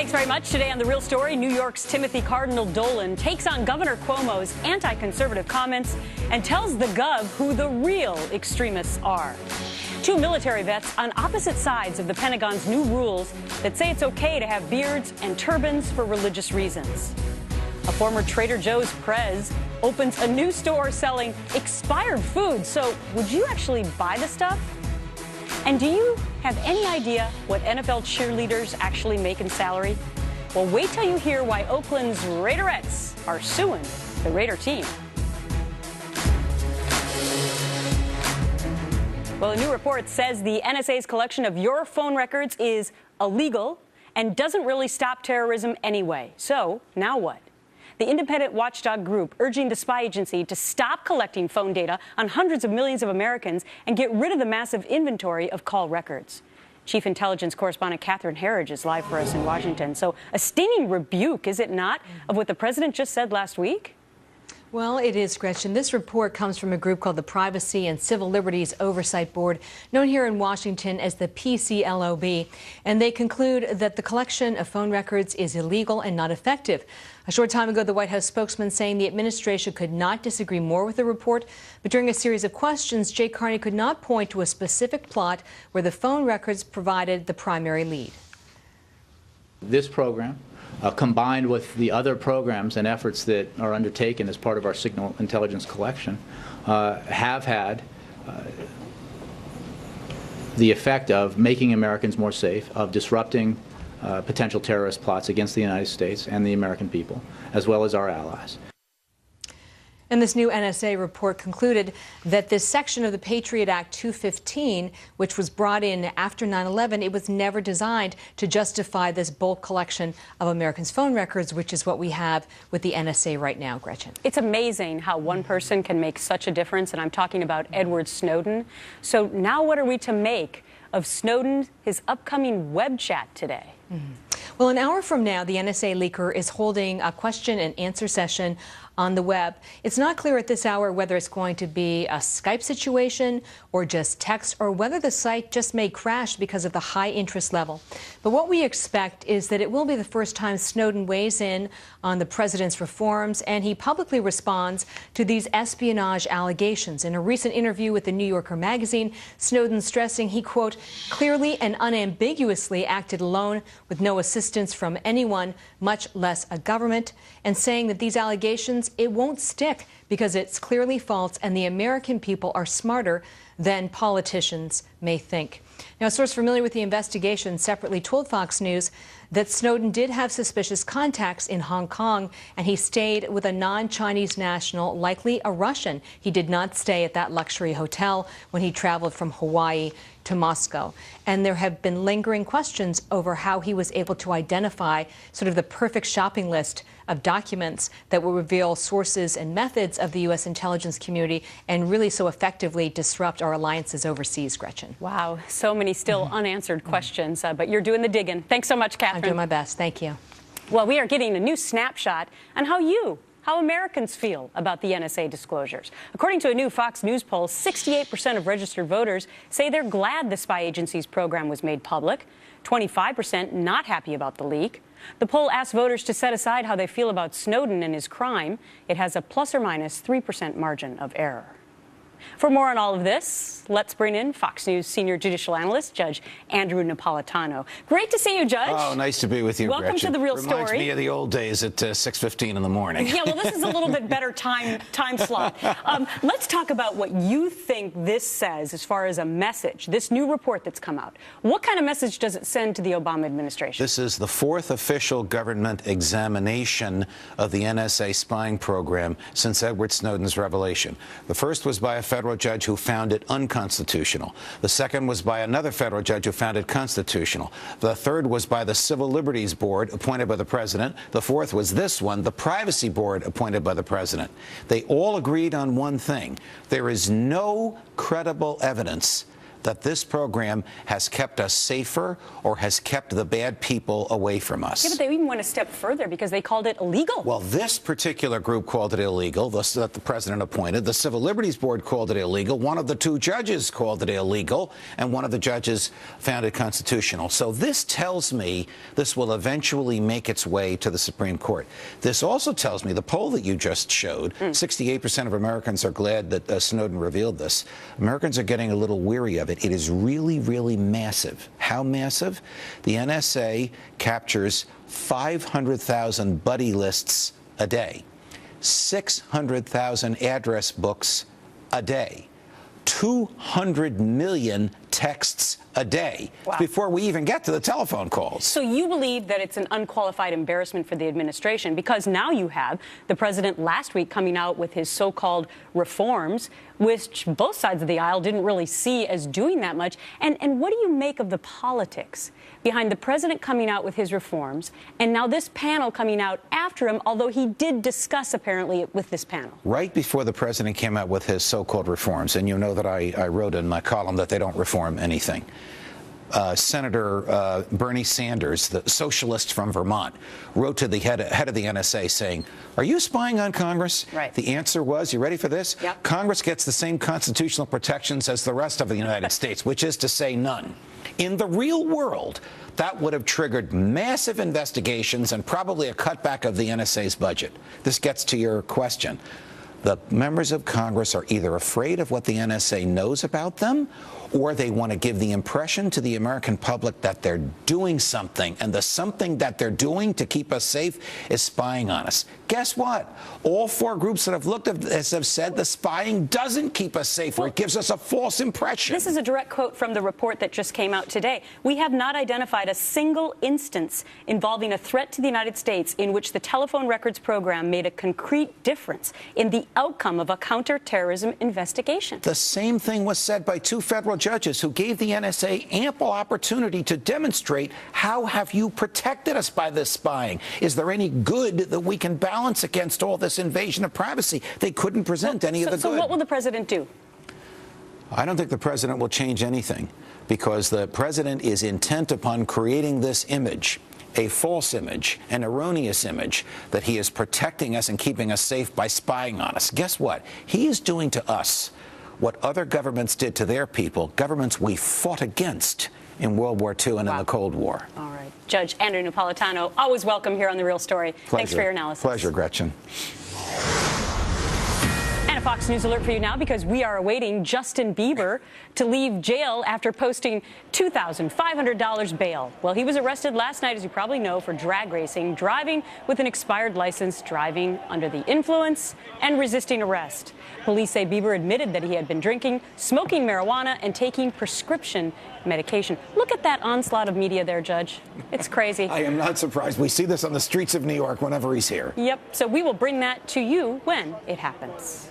Thanks very much. Today on The Real Story, New York's Timothy Cardinal Dolan takes on Governor Cuomo's anti-conservative comments and tells the Gov who the real extremists are. Two military vets on opposite sides of the Pentagon's new rules that say it's okay to have beards and turbans for religious reasons. A former Trader Joe's prez opens a new store selling expired food. So would you actually buy the stuff? And do you have any idea what NFL cheerleaders actually make in salary? Well, wait till you hear why Oakland's Raiderettes are suing the Raider team. Well, a new report says the NSA's collection of your phone records is illegal and doesn't really stop terrorism anyway. So now what? The independent watchdog group urging the spy agency to stop collecting phone data on hundreds of millions of Americans and get rid of the massive inventory of call records. Chief Intelligence Correspondent Catherine Herridge is live for us in Washington. So a stinging rebuke, is it not, of what the president just said last week? Well, it is, Gretchen. This report comes from a group called the Privacy and Civil Liberties Oversight Board, known here in Washington as the PCLOB. And they conclude that the collection of phone records is illegal and not effective. A short time ago, the White House spokesman saying the administration could not disagree more with the report. But during a series of questions, Jay Carney could not point to a specific plot where the phone records provided the primary lead. This program, combined with the other programs and efforts that are undertaken as part of our signal intelligence collection, have had the effect of making Americans more safe, of disrupting potential terrorist plots against the United States and the American people, as well as our allies. And this new NSA report concluded that this section of the Patriot Act 215, which was brought in after 9/11, it was never designed to justify this bulk collection of Americans' phone records, which is what we have with the NSA right now, Gretchen. It's amazing how one person can make such a difference, and I'm talking about Edward Snowden. So now what are we to make of Snowden, his upcoming web chat today? Well, an hour from now, the NSA leaker is holding a question and answer session on the web. It's not clear at this hour whether it's going to be a Skype situation or just text, or whether the site just may crash because of the high interest level. But what we expect is that it will be the first time Snowden weighs in on the president's reforms, and he publicly responds to these espionage allegations. In a recent interview with the New Yorker magazine, Snowden stressing he, quote, clearly and unambiguously acted alone with no assistance from anyone, much less a government, and saying that these allegations, it won't stick because it's clearly false and the American people are smarter than politicians may think. Now, a source familiar with the investigation separately told Fox News that Snowden did have suspicious contacts in Hong Kong, and he stayed with a non-Chinese national, likely a Russian. He did not stay at that luxury hotel when he traveled from Hawaii to Moscow. And there have been lingering questions over how he was able to identify sort of the perfect shopping list of documents that will reveal sources and methods of the U.S. intelligence community and really so effectively disrupt our alliances overseas, Gretchen. Wow, so many still unanswered questions, but you're doing the digging. Thanks so much, Catherine. I'm doing my best. Thank you. Well, we are getting a new snapshot on how Americans feel about the NSA disclosures. According to a new Fox News poll, 68% of registered voters say they're glad the spy agency's program was made public, 25% not happy about the leak. The poll asked voters to set aside how they feel about Snowden and his crime. It has a plus or minus 3% margin of error. For more on all of this, let's bring in Fox News senior judicial analyst, Judge Andrew Napolitano. Great to see you, Judge. Oh, nice to be with you, Welcome Gretchen. to The Real Reminds Story. me of the old days at 6:15 in the morning. Yeah, well, this is a little bit better time slot. Let's talk about what you think this says as far as a message, this new report that's come out. What kind of message does it send to the Obama administration? This is the fourth official government examination of the NSA spying program since Edward Snowden's revelation. The first was by a federal judge who found it unconstitutional. The second was by another federal judge who found it constitutional. The third was by the Civil Liberties Board appointed by the president. The fourth was this one, the Privacy Board appointed by the president. They all agreed on one thing. There is no credible evidence that this program has kept us safer or has kept the bad people away from us. Yeah, but they even went a step further because they called it illegal. Well, this particular group called it illegal, that the president appointed. The Civil Liberties Board called it illegal. One of the two judges called it illegal, and one of the judges found it constitutional. So this tells me this will eventually make its way to the Supreme Court. This also tells me the poll that you just showed, 68% of Americans are glad that Snowden revealed this. Americans are getting a little weary of it. It is really, really massive. How massive? The NSA captures 500,000 buddy lists a day, 600,000 address books a day, 200 million texts a day. Wow. Before we even get to the telephone calls. So you believe that it's an unqualified embarrassment for the administration because now you have the president last week coming out with his so-called reforms, which both sides of the aisle didn't really see as doing that much. And what do you make of the politics behind the president coming out with his reforms and now this panel coming out after him, although he did discuss apparently with this panel? Right before the president came out with his so-called reforms, and you know that I wrote in my column that they don't reform anything. Senator Bernie Sanders, the socialist from Vermont, wrote to the head of the NSA saying, "Are you spying on Congress?" Right. The answer was, you ready for this? Yep. Congress gets the same constitutional protections as the rest of the United States, which is to say none. In the real world, that would have triggered massive investigations and probably a cutback of the NSA's budget. This gets to your question. The members of Congress are either afraid of what the NSA knows about them, or they want to give the impression to the American public that they're doing something, and the something that they're doing to keep us safe is spying on us. Guess what? All four groups that have looked at this have said the spying doesn't keep us safe, or it gives us a false impression. This is a direct quote from the report that just came out today. We have not identified a single instance involving a threat to the United States in which the telephone records program made a concrete difference in the outcome of a counterterrorism investigation. The same thing was said by two federal judges who gave the NSA ample opportunity to demonstrate how have you protected us by this spying? Is there any good that we can balance against all this invasion of privacy? They couldn't present any of the good. So what will the president do? I don't think the president will change anything because the president is intent upon creating this image, a false image, an erroneous image, that he is protecting us and keeping us safe by spying on us. Guess what? He is doing to us what other governments did to their people, governments we fought against in World War II and in the Cold War. All right. Judge Andrew Napolitano, always welcome here on The Real Story. Pleasure. Thanks for your analysis. Pleasure, Gretchen. And a Fox News alert for you now because we are awaiting Justin Bieber to leave jail after posting $2,500 bail. Well, he was arrested last night, as you probably know, for drag racing, driving with an expired license, driving under the influence, and resisting arrest. Police say Bieber admitted that he had been drinking, smoking marijuana, and taking prescription medication. Look at that onslaught of media there, Judge. It's crazy. I am not surprised. We see this on the streets of New York whenever he's here. Yep. So we will bring that to you when it happens.